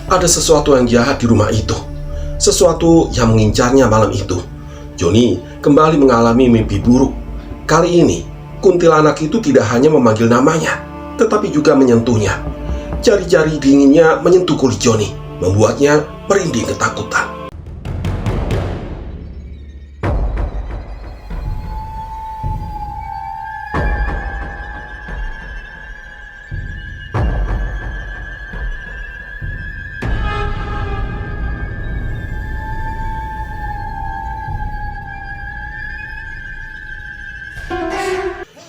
ada sesuatu yang jahat di rumah itu. Sesuatu yang mengincarnya malam itu. Johnny kembali mengalami mimpi buruk. Kali ini, kuntilanak itu tidak hanya memanggil namanya, tetapi juga menyentuhnya. Jari-jari dinginnya menyentuh kulit Johnny, membuatnya merinding ketakutan.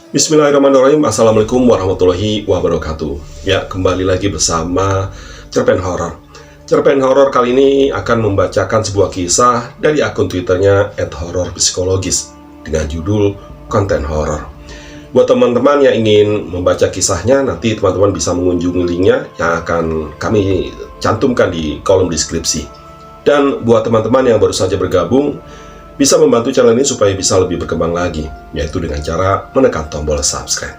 Bismillahirrahmanirrahim. Assalamualaikum warahmatullahi wabarakatuh. Ya, kembali lagi bersama Cerpen Horor. Cerpen Horor kali ini akan membacakan sebuah kisah dari akun Twitternya @hororpsikologis dengan judul konten horor. Buat teman-teman yang ingin membaca kisahnya, nanti teman-teman bisa mengunjungi linknya yang akan kami cantumkan di kolom deskripsi. Dan buat teman-teman yang baru saja bergabung, bisa membantu channel ini supaya bisa lebih berkembang lagi, yaitu dengan cara menekan tombol subscribe.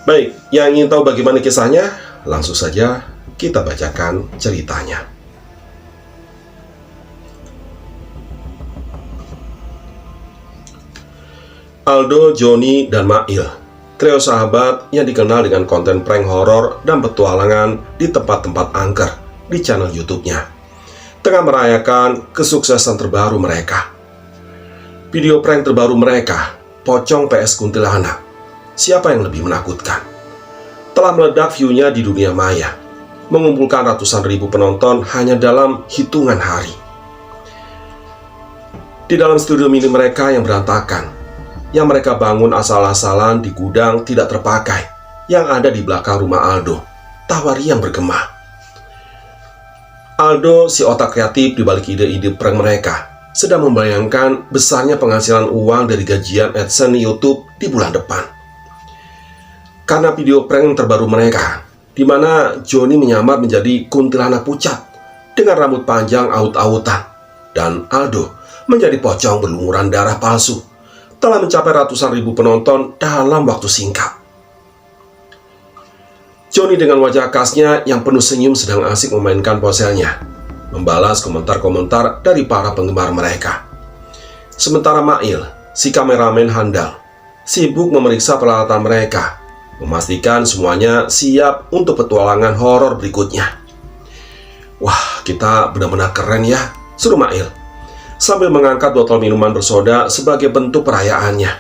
Baik, yang ingin tahu bagaimana kisahnya, langsung saja kita bacakan ceritanya. Aldo, Johnny, dan Mail, trio sahabat yang dikenal dengan konten prank horor dan petualangan di tempat-tempat angker di channel YouTube-nya, tengah merayakan kesuksesan terbaru mereka. Video prank terbaru mereka, Pocong PS Kuntilanak, siapa yang lebih menakutkan, telah meledak view-nya di dunia maya, mengumpulkan ratusan ribu penonton hanya dalam hitungan hari. Di dalam studio mini mereka yang berantakan, yang mereka bangun asal-asalan di gudang tidak terpakai, yang ada di belakang rumah Aldo, Tawari yang bergema. Aldo, si otak kreatif di balik ide-ide prank mereka, sedang membayangkan besarnya penghasilan uang dari gajian AdSense YouTube di bulan depan. Karena video prank terbaru mereka, di mana Johnny menyamar menjadi kuntilanak pucat dengan rambut panjang aut-autan, dan Aldo menjadi pocong berlumuran darah palsu, telah mencapai ratusan ribu penonton dalam waktu singkat. Johnny dengan wajah khasnya yang penuh senyum sedang asik memainkan ponselnya, membalas komentar-komentar dari para penggemar mereka. Sementara Mail, si kameramen handal, sibuk memeriksa peralatan mereka, memastikan semuanya siap untuk petualangan horor berikutnya. Wah, kita benar-benar keren ya, seru Mail, sambil mengangkat botol minuman bersoda sebagai bentuk perayaannya.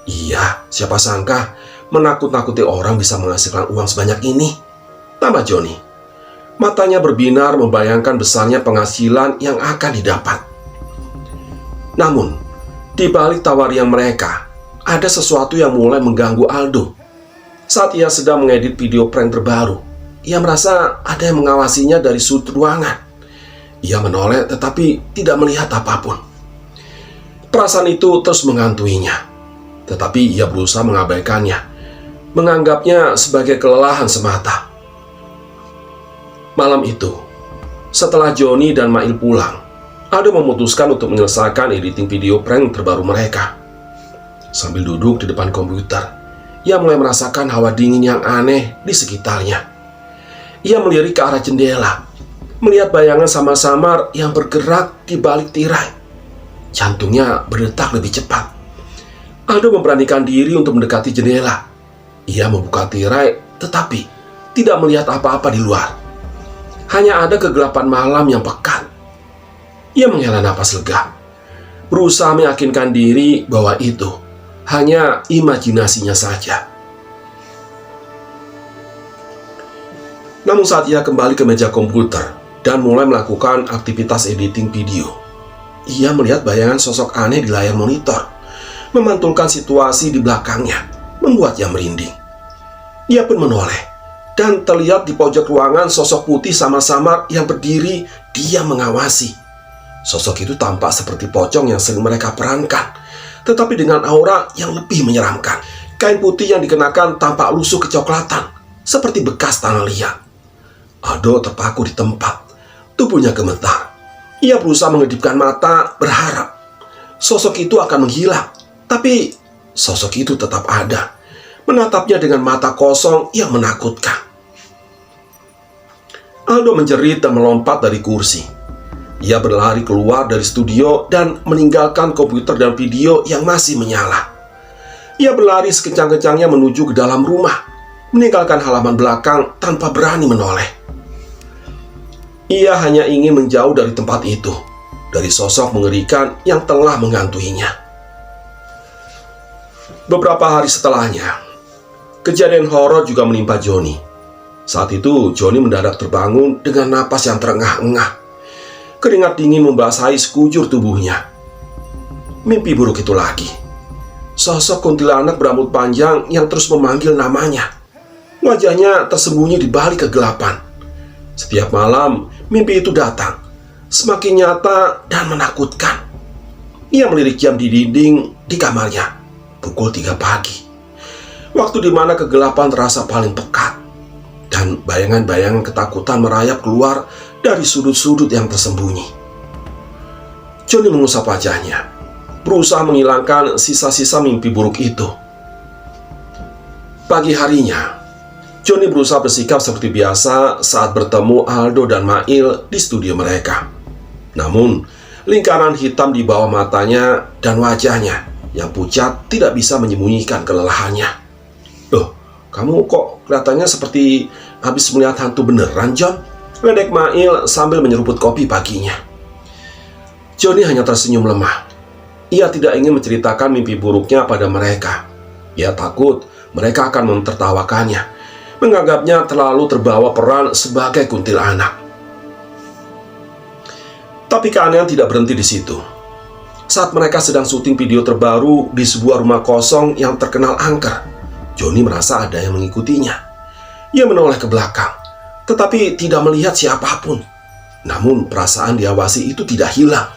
Iya, siapa sangka menakut-nakuti orang bisa menghasilkan uang sebanyak ini, tambah Johnny. Matanya berbinar membayangkan besarnya penghasilan yang akan didapat. Namun, di balik tawarian mereka, ada sesuatu yang mulai mengganggu Aldo. Saat ia sedang mengedit video prank terbaru, ia merasa ada yang mengawasinya dari sudut ruangan. Ia menoleh tetapi tidak melihat apapun. Perasaan itu terus menghantuinya, tetapi ia berusaha mengabaikannya, menganggapnya sebagai kelelahan semata. Malam itu, setelah Johnny dan Mail pulang, Aldo memutuskan untuk menyelesaikan editing video prank terbaru mereka. Sambil duduk di depan komputer, ia mulai merasakan hawa dingin yang aneh di sekitarnya. Ia melirik ke arah jendela, melihat bayangan samar-samar yang bergerak di balik tirai. Jantungnya berdetak lebih cepat. Aldo memberanikan diri untuk mendekati jendela. Ia membuka tirai, tetapi tidak melihat apa-apa di luar. Hanya ada kegelapan malam yang pekat. Ia menghela napas lega, berusaha meyakinkan diri bahwa itu hanya imajinasinya saja. Namun saat ia kembali ke meja komputer dan mulai melakukan aktivitas editing video, ia melihat bayangan sosok aneh di layar monitor, memantulkan situasi di belakangnya, membuatnya merinding. Ia pun menoleh, dan terlihat di pojok ruangan sosok putih samar-samar yang berdiri diam mengawasi. Sosok itu tampak seperti pocong yang sering mereka perankan, tetapi dengan aura yang lebih menyeramkan. Kain putih yang dikenakan tampak lusuh kecoklatan, seperti bekas tanah liat. Aldo terpaku di tempat, tubuhnya gemetar. Ia berusaha mengedipkan mata, berharap sosok itu akan menghilang. Tapi sosok itu tetap ada, menatapnya dengan mata kosong yang menakutkan. Aldo menjerit dan melompat dari kursi. Ia berlari keluar dari studio dan meninggalkan komputer dan video yang masih menyala. Ia berlari sekencang-kencangnya menuju ke dalam rumah, meninggalkan halaman belakang tanpa berani menoleh. Ia hanya ingin menjauh dari tempat itu, dari sosok mengerikan yang telah menghantuinya. Beberapa hari setelahnya, kejadian horor juga menimpa Johnny. Saat itu, Johnny mendadak terbangun dengan napas yang terengah-engah. Keringat dingin membasahi sekujur tubuhnya. Mimpi buruk itu lagi. Sosok kuntilanak berambut panjang yang terus memanggil namanya. Wajahnya tersembunyi di balik kegelapan. Setiap malam, mimpi itu datang, semakin nyata dan menakutkan. Ia melirik jam di dinding di kamarnya, pukul 3 pagi. Waktu di mana kegelapan terasa paling pekat, dan bayangan-bayangan ketakutan merayap keluar dari sudut-sudut yang tersembunyi. Johnny mengusap wajahnya, berusaha menghilangkan sisa-sisa mimpi buruk itu. Pagi harinya, Johnny berusaha bersikap seperti biasa saat bertemu Aldo dan Mail di studio mereka. Namun, lingkaran hitam di bawah matanya dan wajahnya yang pucat tidak bisa menyembunyikan kelelahannya. "Loh, kamu kok kelihatannya seperti habis melihat hantu beneran, John?" Ledek Mail sambil menyeruput kopi paginya. Johnny hanya tersenyum lemah. Ia tidak ingin menceritakan mimpi buruknya pada mereka. Ia takut mereka akan mentertawakannya, menganggapnya terlalu terbawa peran sebagai kuntilanak. Tapi keanehan tidak berhenti di situ. Saat mereka sedang syuting video terbaru di sebuah rumah kosong yang terkenal angker, Johnny merasa ada yang mengikutinya. Ia menoleh ke belakang, tetapi tidak melihat siapapun. Namun perasaan diawasi itu tidak hilang.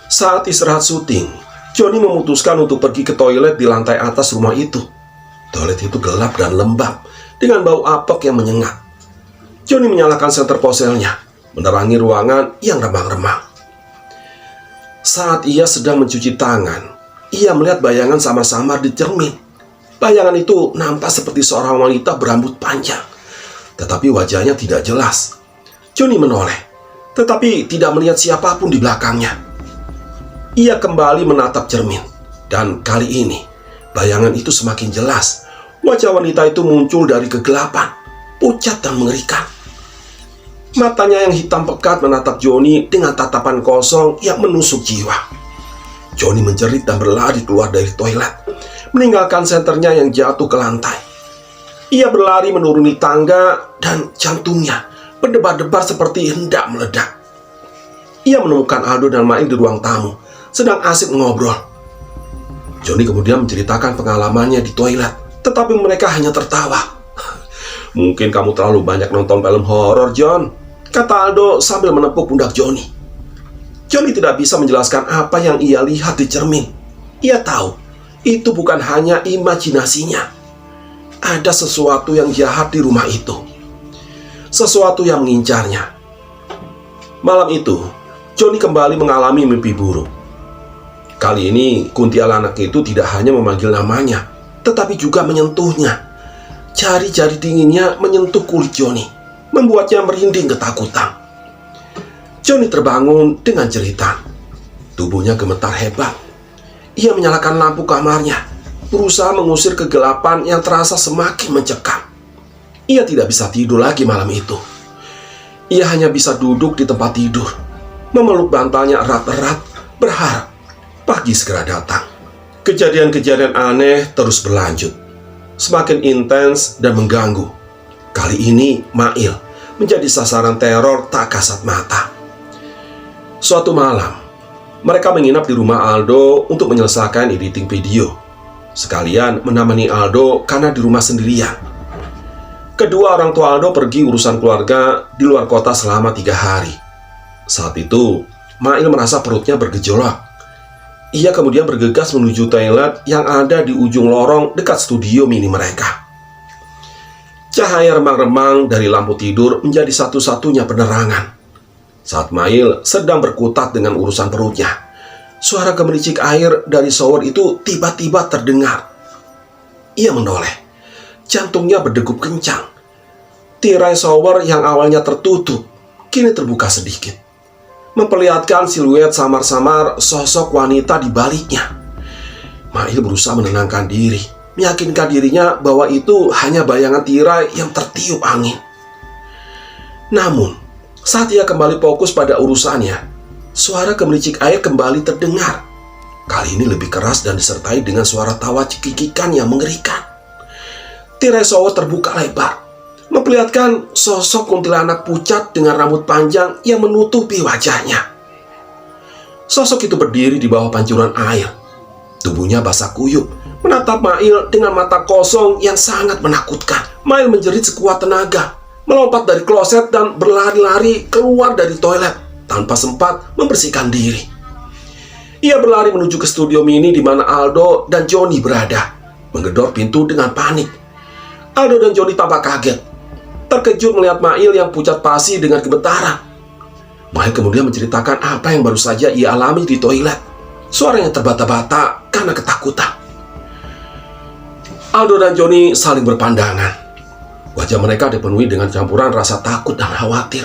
Saat istirahat syuting, Johnny memutuskan untuk pergi ke toilet di lantai atas rumah itu. Toilet itu gelap dan lembab, dengan bau apek yang menyengat. Johnny menyalakan senter ponselnya, menerangi ruangan yang remang-remang. Saat ia sedang mencuci tangan, ia melihat bayangan samar-samar di cermin. Bayangan itu nampak seperti seorang wanita berambut panjang, tetapi wajahnya tidak jelas. Johnny menoleh, tetapi tidak melihat siapapun di belakangnya. Ia kembali menatap cermin, dan kali ini bayangan itu semakin jelas. Wajah wanita itu muncul dari kegelapan, pucat dan mengerikan. Matanya yang hitam pekat menatap Johnny dengan tatapan kosong yang menusuk jiwa. Johnny menjerit dan berlari keluar dari toilet, meninggalkan senternya yang jatuh ke lantai. Ia berlari menuruni tangga dan jantungnya berdebar-debar seperti hendak meledak. Ia menemukan Aldo dan Mail di ruang tamu, sedang asik mengobrol. Johnny kemudian menceritakan pengalamannya di toilet, tetapi mereka hanya tertawa. "Mungkin kamu terlalu banyak nonton film horor, John," kata Aldo sambil menepuk pundak Johnny. Johnny tidak bisa menjelaskan apa yang ia lihat di cermin. Ia tahu itu bukan hanya imajinasinya. Ada sesuatu yang jahat di rumah itu, sesuatu yang mengincarnya. Malam itu, Johnny kembali mengalami mimpi buruk. Kali ini, kuntilanak itu tidak hanya memanggil namanya, tetapi juga menyentuhnya. Jari-jari dinginnya menyentuh kulit Johnny, membuatnya merinding ketakutan. Johnny terbangun dengan jeritan. Tubuhnya gemetar hebat. Ia menyalakan lampu kamarnya, berusaha mengusir kegelapan yang terasa semakin mencekam. Ia tidak bisa tidur lagi malam itu. Ia hanya bisa duduk di tempat tidur, memeluk bantalnya erat-erat, berharap pagi segera datang. Kejadian-kejadian aneh terus berlanjut, semakin intens dan mengganggu. Kali ini Mail menjadi sasaran teror tak kasat mata. Suatu malam, mereka menginap di rumah Aldo untuk menyelesaikan editing video. Sekalian menemani Aldo karena di rumah sendirian. Kedua orang tua Aldo pergi urusan keluarga di luar kota selama 3 hari. Saat itu, Mail merasa perutnya bergejolak. Ia kemudian bergegas menuju toilet yang ada di ujung lorong dekat studio mini mereka. Cahaya remang-remang dari lampu tidur menjadi satu-satunya penerangan. Saat Mail sedang berkutat dengan urusan perutnya, suara gemericik air dari shower itu tiba-tiba terdengar. Ia menoleh. Jantungnya berdegup kencang. Tirai shower yang awalnya tertutup kini terbuka sedikit, memperlihatkan siluet samar-samar sosok wanita di baliknya. Mail berusaha menenangkan diri, meyakinkan dirinya bahwa itu hanya bayangan tirai yang tertiup angin. Namun, saat ia kembali fokus pada urusannya, suara gemericik air kembali terdengar. Kali ini lebih keras dan disertai dengan suara tawa cekikikan yang mengerikan. Tirai shower terbuka lebar, memperlihatkan sosok kuntilanak pucat dengan rambut panjang yang menutupi wajahnya. Sosok itu berdiri di bawah pancuran air. Tubuhnya basah kuyup, menatap Mail dengan mata kosong yang sangat menakutkan. Mail menjerit sekuat tenaga, melompat dari kloset dan berlari-lari keluar dari toilet tanpa sempat membersihkan diri. Ia berlari menuju ke studio mini di mana Aldo dan Johnny berada, menggedor pintu dengan panik. Aldo dan Johnny tampak kaget, terkejut melihat Mail yang pucat pasi dengan gemetaran. Mail kemudian menceritakan apa yang baru saja ia alami di toilet. Suaranya terbata-bata karena ketakutan. Aldo dan Johnny saling berpandangan. Wajah mereka dipenuhi dengan campuran rasa takut dan khawatir.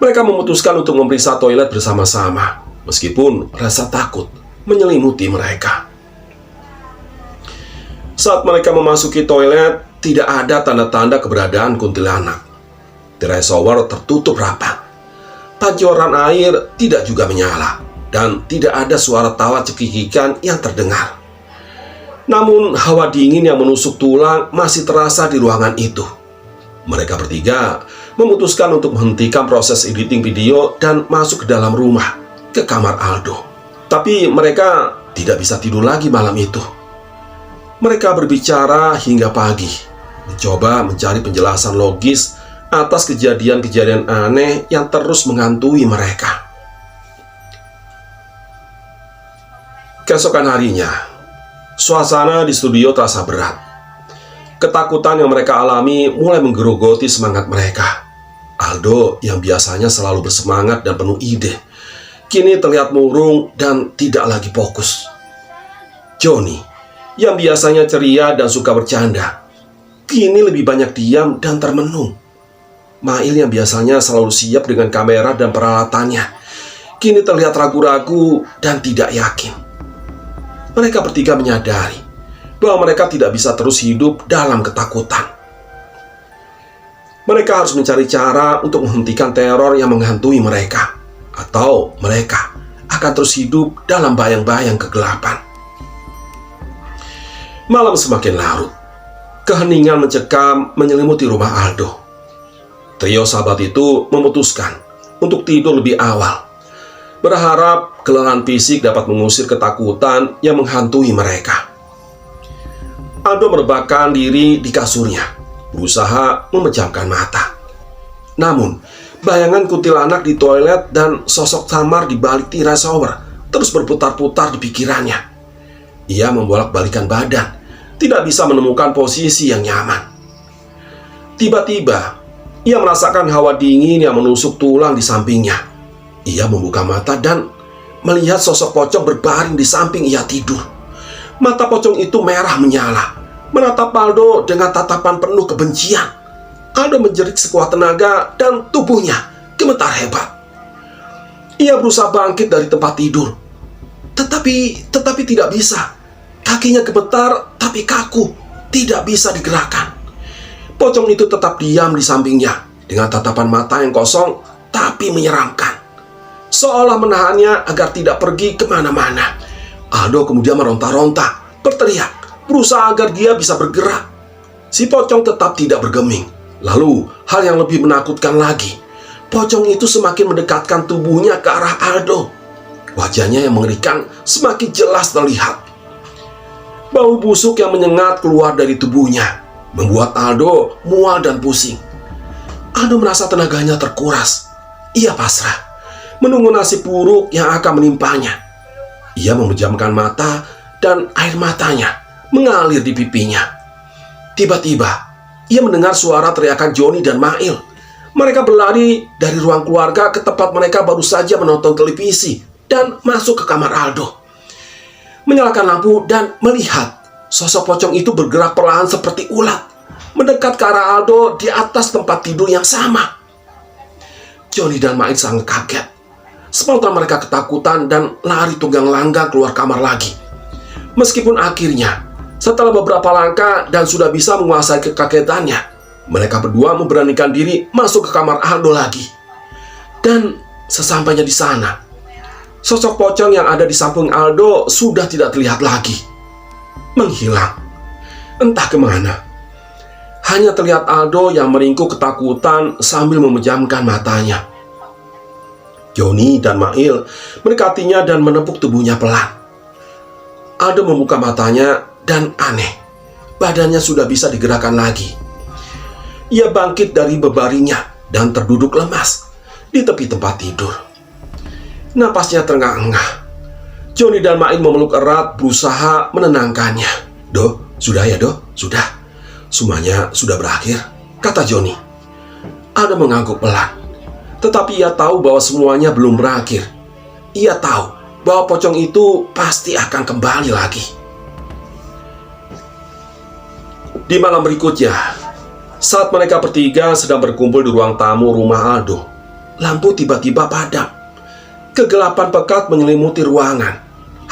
Mereka memutuskan untuk memeriksa toilet bersama-sama, meskipun rasa takut menyelimuti mereka. Saat mereka memasuki toilet, tidak ada tanda-tanda keberadaan kuntilanak. Tirai shower tertutup rapat. Pancuran air tidak juga menyala, dan tidak ada suara tawa cekikikan yang terdengar. Namun, hawa dingin yang menusuk tulang masih terasa di ruangan itu. Mereka bertiga memutuskan untuk menghentikan proses editing video dan masuk ke dalam rumah, ke kamar Aldo. Tapi mereka tidak bisa tidur lagi malam itu. Mereka berbicara hingga pagi, mencoba mencari penjelasan logis atas kejadian-kejadian aneh yang terus menghantui mereka. Keesokan harinya, suasana di studio terasa berat. Ketakutan yang mereka alami mulai menggerogoti semangat mereka. Aldo yang biasanya selalu bersemangat dan penuh ide, kini terlihat murung dan tidak lagi fokus. Johnny yang biasanya ceria dan suka bercanda, kini lebih banyak diam dan termenung. Mail yang biasanya selalu siap dengan kamera dan peralatannya, kini terlihat ragu-ragu dan tidak yakin. Mereka bertiga menyadari bahwa mereka tidak bisa terus hidup dalam ketakutan. Mereka harus mencari cara untuk menghentikan teror yang menghantui mereka, atau mereka akan terus hidup dalam bayang-bayang kegelapan. Malam semakin larut. Keheningan mencekam menyelimuti rumah Aldo. Trio sahabat itu memutuskan untuk tidur lebih awal, berharap kelelahan fisik dapat mengusir ketakutan yang menghantui mereka. Aldo merebahkan diri di kasurnya, berusaha memejamkan mata. Namun, bayangan kuntilanak di toilet dan sosok samar di balik tirai shower terus berputar-putar di pikirannya. Ia membolak-balikan badan, tidak bisa menemukan posisi yang nyaman. Tiba-tiba, ia merasakan hawa dingin yang menusuk tulang di sampingnya. Ia membuka mata dan melihat sosok pocong berbaring di samping ia tidur. Mata pocong itu merah menyala, menatap Aldo dengan tatapan penuh kebencian. Aldo menjerit sekuat tenaga dan tubuhnya gemetar hebat. Ia berusaha bangkit dari tempat tidur, tetapi tidak bisa. Kakinya gemetar tapi kaku, tidak bisa digerakkan. Pocong itu tetap diam di sampingnya dengan tatapan mata yang kosong tapi menyeramkan, seolah menahannya agar tidak pergi kemana-mana. Aldo kemudian meronta-ronta, berteriak, berusaha agar dia bisa bergerak. Si pocong tetap tidak bergeming. Lalu, hal yang lebih menakutkan lagi, pocong itu semakin mendekatkan tubuhnya ke arah Aldo. Wajahnya yang mengerikan semakin jelas terlihat. Bau busuk yang menyengat keluar dari tubuhnya, membuat Aldo mual dan pusing. Aldo merasa tenaganya terkuras. Ia pasrah, menunggu nasib buruk yang akan menimpanya. Ia memejamkan mata dan air matanya mengalir di pipinya. Tiba-tiba, ia mendengar suara teriakan Johnny dan Mail. Mereka berlari dari ruang keluarga ke tempat mereka baru saja menonton televisi dan masuk ke kamar Aldo. Menyalakan lampu dan melihat sosok pocong itu bergerak perlahan seperti ulat, mendekat ke arah Aldo di atas tempat tidur yang sama. Johnny dan Mail sangat kaget. Spontan mereka ketakutan dan lari tunggang langgang keluar kamar lagi. Meskipun akhirnya, setelah beberapa langkah dan sudah bisa menguasai kekagetannya, mereka berdua memberanikan diri masuk ke kamar Aldo lagi. Dan sesampainya di sana, sosok pocong yang ada di samping Aldo sudah tidak terlihat lagi. Menghilang. Entah kemana. Hanya terlihat Aldo yang meringkuk ketakutan sambil memejamkan matanya. Johnny dan Mail mendekatinya dan menepuk tubuhnya pelan. Aldo membuka matanya dan aneh, badannya sudah bisa digerakkan lagi. Ia bangkit dari berbaringnya dan terduduk lemas di tepi tempat tidur. Napasnya terengah-engah. Johnny dan Mail memeluk erat berusaha menenangkannya. "Do, sudah ya Do, sudah. Semuanya sudah berakhir," kata Johnny. Aldo mengangguk pelan. Tetapi ia tahu bahwa semuanya belum berakhir. Ia tahu bahwa pocong itu pasti akan kembali lagi. Di malam berikutnya, saat mereka bertiga sedang berkumpul di ruang tamu rumah Aldo, lampu tiba-tiba padam. Kegelapan pekat menyelimuti ruangan,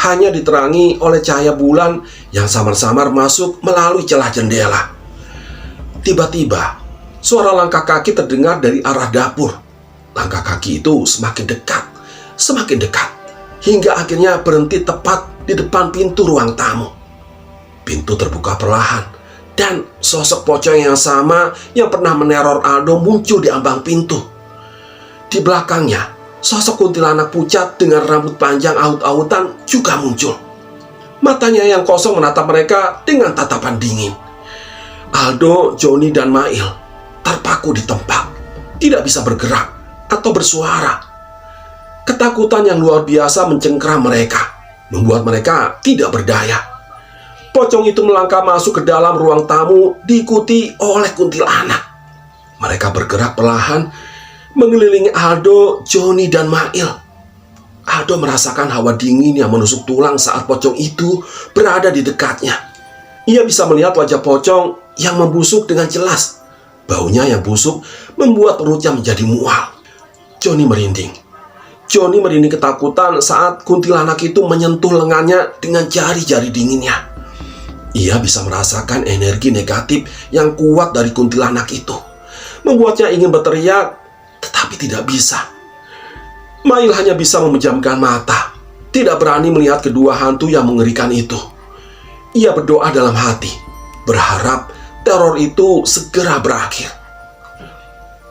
hanya diterangi oleh cahaya bulan yang samar-samar masuk melalui celah jendela. Tiba-tiba, suara langkah kaki terdengar dari arah dapur. Langkah kaki itu semakin dekat, hingga akhirnya berhenti tepat di depan pintu ruang tamu. Pintu terbuka perlahan, dan sosok pocong yang sama yang pernah meneror Aldo muncul di ambang pintu. Di belakangnya, sosok kuntilanak pucat dengan rambut panjang aut-autan juga muncul. Matanya yang kosong menatap mereka dengan tatapan dingin. Aldo, Johnny, dan Mail terpaku di tempat, tidak bisa bergerak atau bersuara. Ketakutan yang luar biasa mencengkeram mereka, membuat mereka tidak berdaya. Pocong itu melangkah masuk ke dalam ruang tamu diikuti oleh kuntilanak. Mereka bergerak perlahan mengelilingi Aldo, Johnny, dan Mail. Aldo merasakan hawa dingin yang menusuk tulang saat pocong itu berada di dekatnya. Ia bisa melihat wajah pocong yang membusuk dengan jelas. Baunya yang busuk membuat perutnya menjadi mual. Johnny merinding. Johnny merinding ketakutan saat kuntilanak itu menyentuh lengannya dengan jari-jari dinginnya. Ia bisa merasakan energi negatif yang kuat dari kuntilanak itu, membuatnya ingin berteriak, tetapi tidak bisa. Mail hanya bisa memejamkan mata, tidak berani melihat kedua hantu yang mengerikan itu. Ia berdoa dalam hati, berharap teror itu segera berakhir.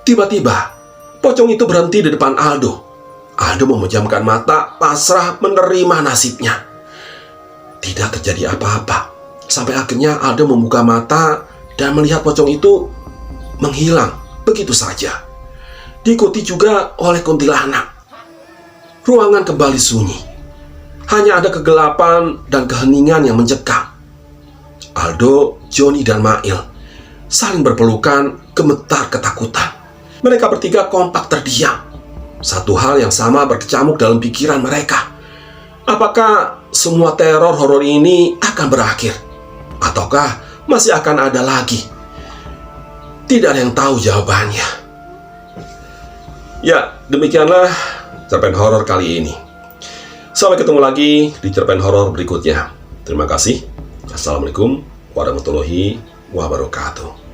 Tiba-tiba, pocong itu berhenti di depan Aldo. Aldo memejamkan mata, pasrah menerima nasibnya. Tidak terjadi apa-apa. Sampai akhirnya Aldo membuka mata dan melihat pocong itu menghilang begitu saja. Diikuti juga oleh kuntilanak. Ruangan kembali sunyi. Hanya ada kegelapan dan keheningan yang mencekam. Aldo, Johnny, dan Mail saling berpelukan gemetar ketakutan. Mereka bertiga kompak terdiam. Satu hal yang sama berkecamuk dalam pikiran mereka. Apakah semua teror horor ini akan berakhir? Ataukah masih akan ada lagi? Tidak ada yang tahu jawabannya. Ya, demikianlah cerpen horor kali ini. Sampai ketemu lagi di cerpen horor berikutnya. Terima kasih. Assalamualaikum warahmatullahi wabarakatuh.